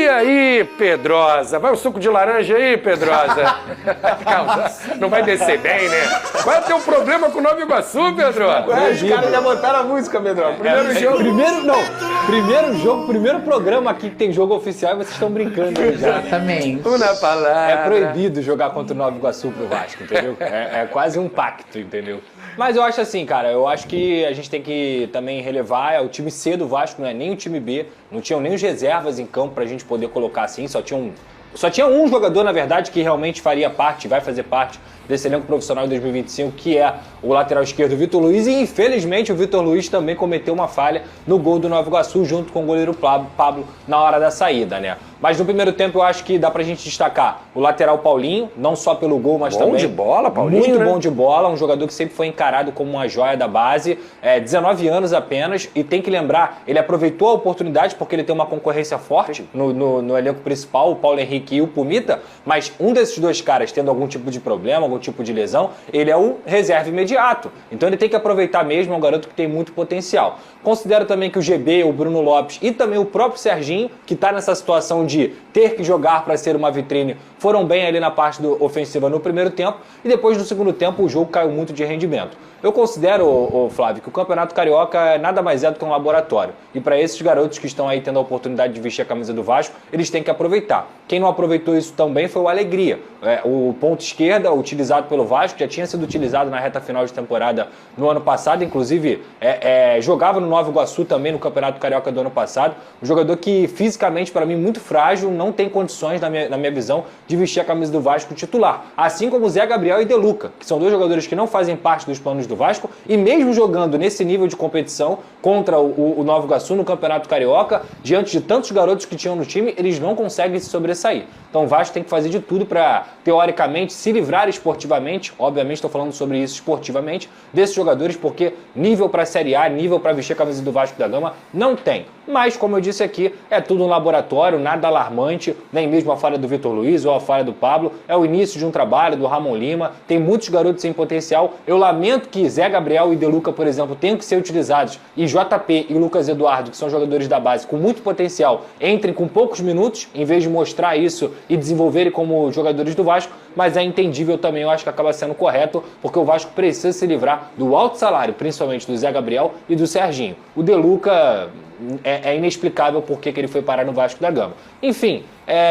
E aí, Pedrosa? Vai o suco de laranja aí, Pedrosa? Calma, não vai descer bem, né? Qual é o teu problema com Nova Iguaçu, Pedrosa? Ué, os caras já botaram a música, Pedrosa. Primeiro programa aqui que tem jogo oficial e vocês estão brincando aí já. Exatamente. Uma palavra. É proibido jogar contra o Nova Iguaçu pro Vasco, entendeu? É quase um pacto, entendeu? Mas eu acho assim, cara, eu acho que a gente tem que também relevar o time C do Vasco, não é nem o time B, não tinham nem os reservas em campo pra gente poder colocar assim, só tinha um jogador, na verdade, que realmente faria parte, vai fazer parte desse elenco profissional de 2025, que é o lateral esquerdo Vitor Luiz, e infelizmente o Vitor Luiz também cometeu uma falha no gol do Nova Iguaçu, junto com o goleiro Pablo na hora da saída, né? Mas no primeiro tempo eu acho que dá pra gente destacar o lateral Paulinho, não só pelo gol, mas também... Bom de bola, Paulinho, muito né? bom de bola, um jogador que sempre foi encarado como uma joia da base, 19 anos apenas, e tem que lembrar, ele aproveitou a oportunidade porque ele tem uma concorrência forte no elenco principal, o Paulo Henrique e o Pumita, mas um desses dois caras tendo algum tipo de problema, algum tipo de lesão, ele é o reserva imediato. Então ele tem que aproveitar mesmo, é um garoto que tem muito potencial. Considero também que o GB, o Bruno Lopes e também o próprio Serginho, que está nessa situação de ter que jogar para ser uma vitrine, foram bem ali na parte ofensiva no primeiro tempo, e depois no segundo tempo o jogo caiu muito de rendimento. Eu considero, Flávio, que o Campeonato Carioca nada mais é do que um laboratório. E para esses garotos que estão aí tendo a oportunidade de vestir a camisa do Vasco, eles têm que aproveitar. Quem não aproveitou isso também foi o Alegria. O ponto esquerda, utilizado pelo Vasco, já tinha sido utilizado na reta final de temporada no ano passado, inclusive jogava no Nova Iguaçu também no Campeonato Carioca do ano passado. Um jogador que fisicamente, para mim, muito frágil, não tem condições, na minha visão, de vestir a camisa do Vasco titular. Assim como o Zé Gabriel e De Luca, que são dois jogadores que não fazem parte dos planos do Vasco, e mesmo jogando nesse nível de competição contra o Nova Iguaçu no Campeonato Carioca, diante de tantos garotos que tinham no time, eles não conseguem se sobressair. Então o Vasco tem que fazer de tudo para, teoricamente, se livrar esportivamente, obviamente estou falando sobre isso esportivamente, desses jogadores, porque nível para a Série A, nível para vestir a camisa do Vasco da Gama, não tem. Mas, como eu disse aqui, é tudo um laboratório, nada alarmante, nem mesmo a falha do Vitor Luiz ou a falha do Pablo, é o início de um trabalho do Ramon Lima, tem muitos garotos sem potencial. Eu lamento que Zé Gabriel e De Luca, por exemplo, tenham que ser utilizados, e JP e Lucas Eduardo, que são jogadores da base com muito potencial, entrem com poucos minutos, em vez de mostrar isso e desenvolverem como jogadores do Vasco, mas é entendível também, eu acho que acaba sendo correto, porque o Vasco precisa se livrar do alto salário, principalmente do Zé Gabriel e do Serginho. O De Luca é inexplicável por que ele foi parar no Vasco da Gama. Enfim,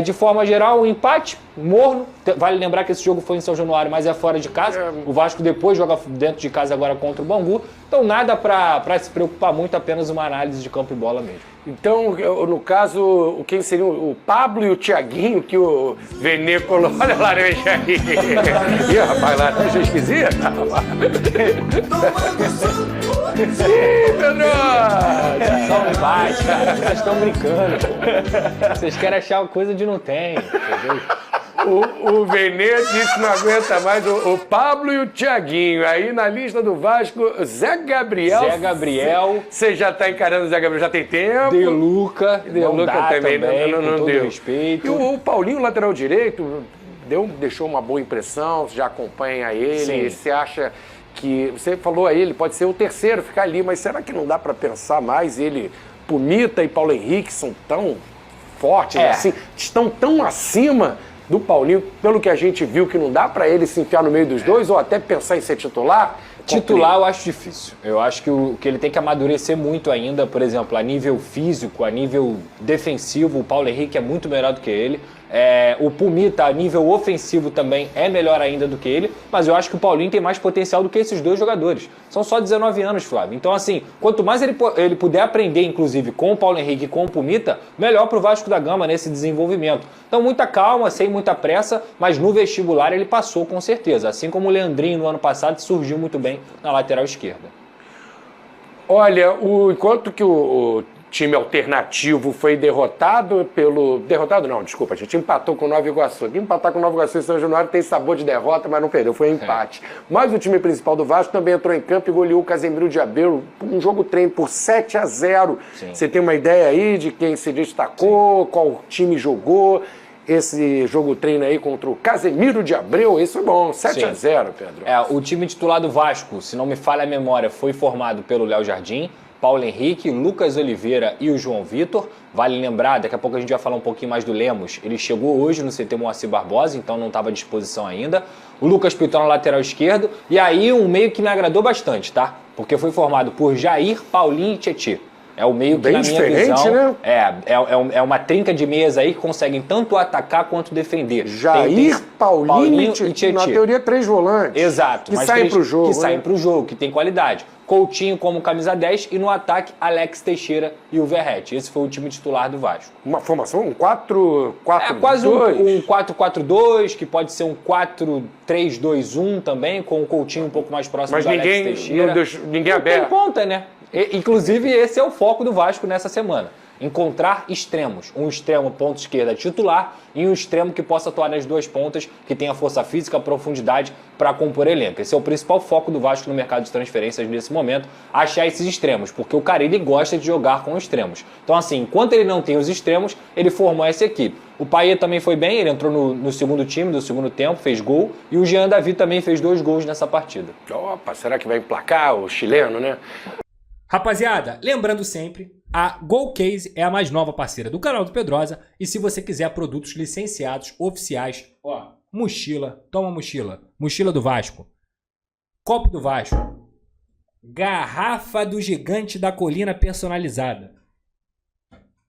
de forma geral, um empate morno. Vale lembrar que esse jogo foi em São Januário, mas é fora de casa. O Vasco depois joga dentro de casa agora contra o Bangu. Então nada para se preocupar muito, apenas uma análise de campo e bola mesmo. Então, no caso, quem seriam o Pablo e o Thiaguinho, que o Venê colocou. Olha a laranja aí. Ih, rapaz, laranja esquisita. Ih, Pedro! Só um empate, cara. Vocês estão brincando, pô. Vocês querem achar uma coisa de não tem, entendeu? O Venê disse que não aguenta mais o Pablo e o Thiaguinho. Aí na lista do Vasco, Zé Gabriel. Zé Gabriel. Você já está encarando o Zé Gabriel, já tem tempo. De Luca. De Luca também, não com deu. Todo respeito. E o Paulinho, lateral direito, deixou uma boa impressão, já acompanha ele. Sim. Você acha que... Você falou aí, ele pode ser o terceiro, ficar ali, mas será que não dá para pensar mais? Ele, Pumita e Paulo Henrique são tão fortes, assim, estão tão acima do Paulinho, pelo que a gente viu, que não dá para ele se enfiar no meio dos dois, ou até pensar em ser titular? Titular eu acho difícil. Eu acho que ele tem que amadurecer muito ainda, por exemplo, a nível físico, a nível defensivo, o Paulo Henrique é muito melhor do que ele. O Pumita, a nível ofensivo, também é melhor ainda do que ele, mas eu acho que o Paulinho tem mais potencial do que esses dois jogadores. São só 19 anos, Flávio. Então, assim, quanto mais ele puder aprender, inclusive, com o Paulo Henrique e com o Pumita, melhor para o Vasco da Gama nesse desenvolvimento. Então, muita calma, sem muita pressa, mas no vestibular ele passou com certeza. Assim como o Leandrinho no ano passado surgiu muito bem na lateral esquerda. Olha, enquanto que o time alternativo foi derrotado pelo... Derrotado não, desculpa, a gente empatou com o Nova Iguaçu. Empatar com o Nova Iguaçu em São Januário tem sabor de derrota, mas não perdeu, foi um empate. Mas o time principal do Vasco também entrou em campo e goleou o Casemiro de Abreu, um jogo treino por 7-0. Você tem uma ideia aí de quem se destacou, qual time jogou? Esse jogo treino aí contra o Casemiro de Abreu, isso é bom, 7-0, Pedro. O time titular do Vasco, se não me falha a memória, foi formado pelo Léo Jardim, Paulo Henrique, Lucas Oliveira e o João Vitor. Vale lembrar, daqui a pouco a gente vai falar um pouquinho mais do Lemos. Ele chegou hoje no CT Moacir Barbosa, então não estava à disposição ainda. O Lucas Piton na lateral esquerdo. E aí um meio que me agradou bastante, tá? Porque foi formado por Jair, Paulinho e Tietê. É o meio que, bem na minha diferente, visão, né? é uma trinca de meias aí que conseguem tanto atacar quanto defender. Jair, Paulinho e Tietê. Na teoria, 3 volantes. Exato. Que saem pro jogo. Que saem pro jogo, que tem qualidade. Coutinho como camisa 10 e no ataque, Alex Teixeira e o Verratti. Esse foi o time titular do Vasco. Uma formação, um 4-4-2? É quase um 4-4-2, que pode ser um 4-3-2-1 também, com o Coutinho um pouco mais próximo do Alex Teixeira. Ninguém não aberto. Tem ponta, né? Inclusive, esse é o foco do Vasco nessa semana. Encontrar extremos. Um extremo ponta esquerda titular e um extremo que possa atuar nas duas pontas, que tenha força física, profundidade para compor elenco. Esse é o principal foco do Vasco no mercado de transferências nesse momento, achar esses extremos, porque o Carille gosta de jogar com extremos. Então assim, enquanto ele não tem os extremos, ele formou essa equipe. O Payet também foi bem, ele entrou no segundo time, do segundo tempo, fez gol, e o Jean David também fez 2 gols nessa partida. Opa, será que vai emplacar o chileno, né? Rapaziada, lembrando sempre, a GoCase é a mais nova parceira do canal do Pedrosa e se você quiser produtos licenciados oficiais, ó, mochila, toma mochila, mochila do Vasco, copo do Vasco, garrafa do Gigante da Colina personalizada,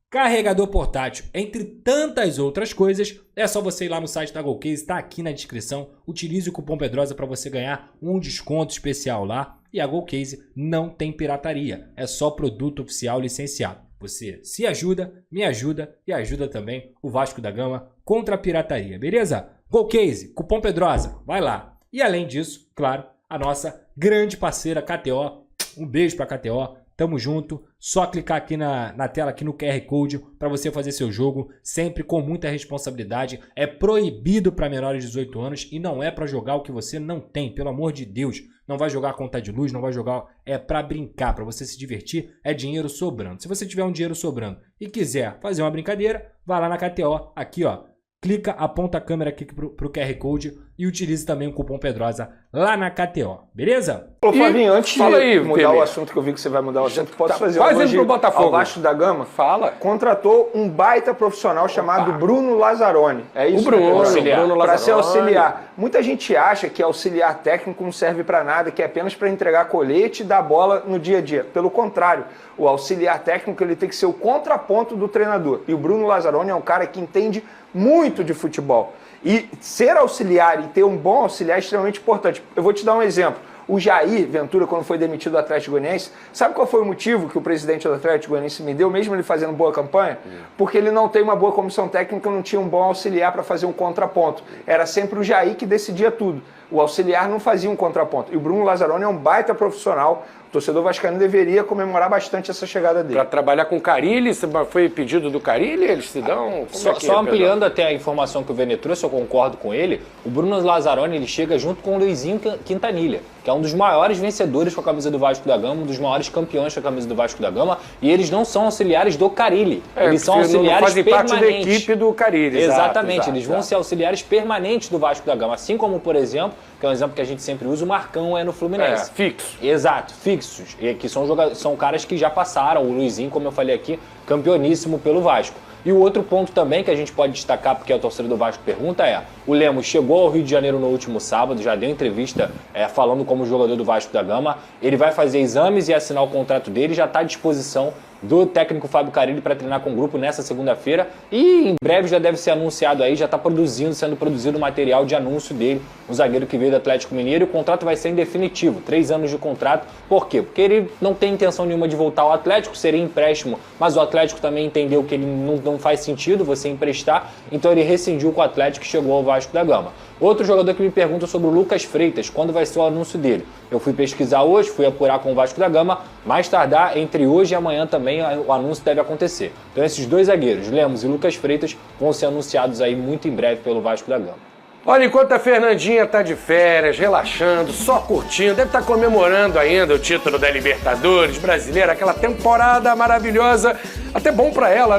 carregador portátil, entre tantas outras coisas, é só você ir lá no site da GoCase, está aqui na descrição, utilize o cupom Pedrosa para você ganhar um desconto especial lá. E a GoCase não tem pirataria, é só produto oficial licenciado. Você se ajuda, me ajuda e ajuda também o Vasco da Gama contra a pirataria, beleza? GoCase, cupom Pedrosa, vai lá. E além disso, claro, a nossa grande parceira KTO, um beijo pra KTO, tamo junto, só clicar aqui na tela, aqui no QR Code para você fazer seu jogo, sempre com muita responsabilidade, é proibido para menores de 18 anos e não é para jogar o que você não tem, pelo amor de Deus. Não vai jogar a conta de luz, não vai jogar... É pra brincar, pra você se divertir, é dinheiro sobrando. Se você tiver um dinheiro sobrando e quiser fazer uma brincadeira, vai lá na KTO, aqui ó. Clica, aponta a câmera aqui pro QR Code e utilize também o cupom Pedrosa lá na KTO, beleza? Ô Flavinho, antes de mudar Temer. o assunto, que eu vi que você vai mudar o assunto, posso fazer quase um elogio indo pro Botafogo. ao Vasco da Gama? Fala. Contratou um baita profissional chamado Bruno Lazzaroni. É isso, O Bruno, né, auxiliar. Bruno para ser Lazzaroni. auxiliar. Muita gente acha que auxiliar técnico não serve para nada, que é apenas para entregar colete e dar bola no dia a dia. Pelo contrário, o auxiliar técnico ele tem que ser o contraponto do treinador. E o Bruno Lazzaroni é um cara que entende muito de futebol. E ser auxiliar e ter um bom auxiliar é extremamente importante. Eu vou te dar um exemplo. O Jair Ventura, quando foi demitido do Atlético Goianiense, sabe qual foi o motivo que o presidente do Atlético Goianiense me deu, mesmo ele fazendo boa campanha? Porque ele não tem uma boa comissão técnica, não tinha um bom auxiliar para fazer um contraponto. Era sempre o Jair que decidia tudo. O auxiliar não fazia um contraponto. E o Bruno Lazzaroni é um baita profissional. O torcedor vascaíno deveria comemorar bastante essa chegada dele. Para trabalhar com o Carille, foi pedido do Carille? Eles se dão? Só ampliando até a informação que o Vene trouxe, eu concordo com ele, o Bruno Lazzaroni ele chega junto com o Luizinho Quintanilha, que é um dos maiores vencedores com a camisa do Vasco da Gama, um dos maiores campeões com a camisa do Vasco da Gama, e eles não são auxiliares do Carille, eles são auxiliares fazem permanentes. parte da equipe do Carille. Exatamente, eles vão ser auxiliares permanentes do Vasco da Gama, assim como, por exemplo, que é um exemplo que a gente sempre usa, o Marcão é no Fluminense. Fixo. Exato, fixos, e que são caras que já passaram, o Luizinho, como eu falei aqui, campeoníssimo pelo Vasco. E o outro ponto também que a gente pode destacar, porque a torcida do Vasco pergunta é, o Lemos chegou ao Rio de Janeiro no último sábado, já deu entrevista falando como jogador do Vasco da Gama, ele vai fazer exames e assinar o contrato dele, já está à disposição do técnico Fábio Carille para treinar com o grupo nessa segunda-feira e em breve já deve ser anunciado aí, já está sendo produzido o material de anúncio dele, um zagueiro que veio do Atlético Mineiro, e o contrato vai ser em definitivo, 3 anos de contrato. Por quê? Porque ele não tem intenção nenhuma de voltar ao Atlético, seria empréstimo, mas o Atlético também entendeu que ele não faz sentido você emprestar, então ele rescindiu com o Atlético e chegou ao Vasco da Gama. Outro jogador que me pergunta sobre o Lucas Freitas, quando vai ser o anúncio dele? Eu fui pesquisar hoje, fui apurar com o Vasco da Gama, mais tardar, entre hoje e amanhã também o anúncio deve acontecer. Então esses 2 zagueiros, Lemos e Lucas Freitas, vão ser anunciados aí muito em breve pelo Vasco da Gama. Olha, enquanto a Fernandinha tá de férias, relaxando, só curtindo, deve estar comemorando ainda o título da Libertadores brasileira, aquela temporada maravilhosa, até bom pra ela,